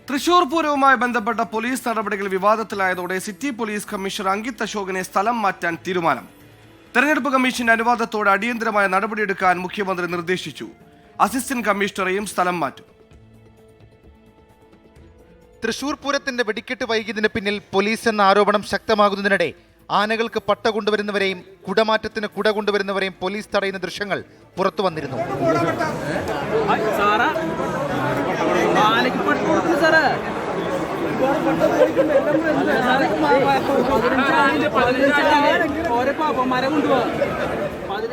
തൃശൂർ പൂരവുമായി ബന്ധപ്പെട്ട പോലീസ് നടപടികൾ വിവാദത്തിലായതോടെ city police commissioner Ankit അശോകനെ സ്ഥലം മാറ്റാൻ തീരുമാനം. തെരഞ്ഞെടുപ്പ് കമ്മീഷന്റെ അനുവാദത്തോടെ അടിയന്തരമായ നടപടിയെടുക്കാൻ മുഖ്യമന്ത്രി നിർദ്ദേശിച്ചു. അസിസ്റ്റന്റ് കമ്മീഷണറെയും സ്ഥലം മാറ്റും. തൃശൂർ പൂരത്തിന്റെ വെടിക്കെട്ട് വൈകിയതിന് പിന്നിൽ പോലീസ് എന്ന ആരോപണം ശക്തമാകുന്നതിനിടെ ആനകൾക്ക് പട്ട കൊണ്ടുവരുന്നവരെയും കുടമാറ്റത്തിന് കുട കൊണ്ടുവരുന്നവരെയും പോലീസ് തടയുന്ന ദൃശ്യങ്ങൾ പുറത്തു വന്നിരുന്നു.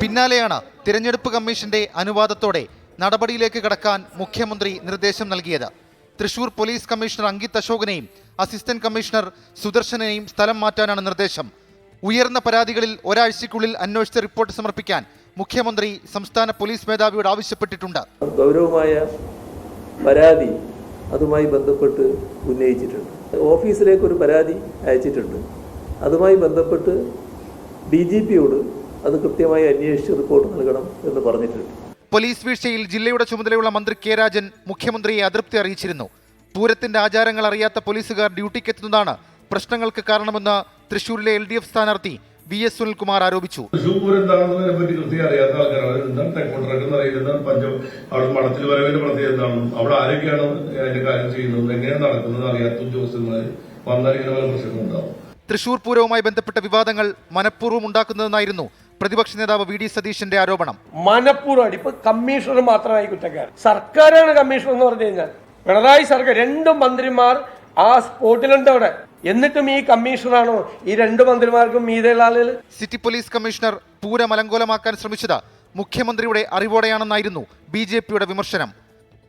പിന്നാലെയാണ് തിരഞ്ഞെടുപ്പ് കമ്മീഷന്റെ അനുവാദത്തോടെ നടപടിയിലേക്ക് കടക്കാൻ മുഖ്യമന്ത്രി നിർദ്ദേശം നൽകിയത്. തൃശൂർ പോലീസ് കമ്മീഷണർ അങ്കിത് അശോകനെയും അസിസ്റ്റന്റ് കമ്മീഷണർ സുദർശനെയും സ്ഥലം മാറ്റാനാണ് നിർദ്ദേശം. ഉയർന്ന പരാതികളിൽ ഒരാഴ്ചയ്ക്കുള്ളിൽ അന്വേഷിച്ച റിപ്പോർട്ട് സമർപ്പിക്കാൻ മുഖ്യമന്ത്രി സംസ്ഥാന പോലീസ് മേധാവിയോട് ആവശ്യപ്പെട്ടിട്ടുണ്ട്. ഗൗരവമായ പരാതി അതുമായി ബന്ധപ്പെട്ട് ഉന്നയിച്ചിട്ടുണ്ട്. ഓഫീസിലേക്ക് ഒരു പരാതി അയച്ചിട്ടുണ്ട്. അതുമായി ബന്ധപ്പെട്ട് DGPയോട് അത് കൃത്യമായി അന്വേഷിച്ച് റിപ്പോർട്ട് നൽകണം എന്ന് പറഞ്ഞിട്ടുണ്ട്. പോലീസ് വീഴ്ചയിൽ ജില്ലയുടെ ചുമതലയുള്ള മന്ത്രി കെ രാജൻ മുഖ്യമന്ത്രിയെ അതൃപ്തി അറിയിച്ചിരുന്നു. പൂരത്തിന്റെ ആചാരങ്ങൾ അറിയാത്ത പോലീസുകാർ ഡ്യൂട്ടിക്കെത്തുന്നതാണ് പ്രശ്നങ്ങൾക്ക് കാരണമെന്ന് തൃശൂരിലെ LDF സ്ഥാനാർത്ഥി VS സുനിൽകുമാർ ആരോപിച്ചു. തൃശൂർ പൂരം എന്താണെന്നതിനെ പറ്റി കൃത്യം അറിയാത്ത ആൾക്കാരാണ്. എന്താണ് തെക്കോട്ടിറക്കുന്ന അറിയില്ല, അവിടെ മഠത്തിൽ വരവിന്റെ പ്രത്യേകത എന്താണെന്നും അവിടെ ആരൊക്കെയാണ് അതിന്റെ കാര്യം ചെയ്യുന്നത്, എങ്ങനെയാണ് നടക്കുന്നത് അറിയാത്ത ഉദ്യോഗസ്ഥന്മാർ വന്നാൽ ഇങ്ങനെ പല പ്രശ്നങ്ങളുണ്ടാവും. തൃശൂർ പൂരവുമായി ബന്ധപ്പെട്ട വിവാദങ്ങൾ മനഃപൂർവ്വം ഉണ്ടാക്കുന്നതെന്നായിരുന്നു പ്രതിപക്ഷ നേതാവ് VD സതീശന്റെ ആരോപണം. മനഃപൂർവ്വം ഇപ്പൊ കമ്മീഷണർ മാത്രമായി കുറ്റക്കാരൻ, സർക്കാരാണ് കമ്മീഷണർ എന്ന് പറഞ്ഞു കഴിഞ്ഞാൽ. പിണറായി സർക്കാർ 2 മന്ത്രിമാർ ആ സ്പോട്ടിലുണ്ട് അവിടെ. എന്നിട്ടും ഈ കമ്മീഷണറാണോ ഈ 2 മന്ത്രിമാർക്കും മീതെയുള്ള ആളുകൾ? സിറ്റി പോലീസ് കമ്മീഷണർ പൂരം അലങ്കോലമാക്കാൻ ശ്രമിച്ചത് മുഖ്യമന്ത്രിയുടെ അറിവോടെയാണെന്നായിരുന്നു BJPയുടെ വിമർശനം.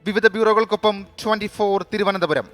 വിവിധ ബ്യൂറോകൾക്കൊപ്പം 24 തിരുവനന്തപുരം.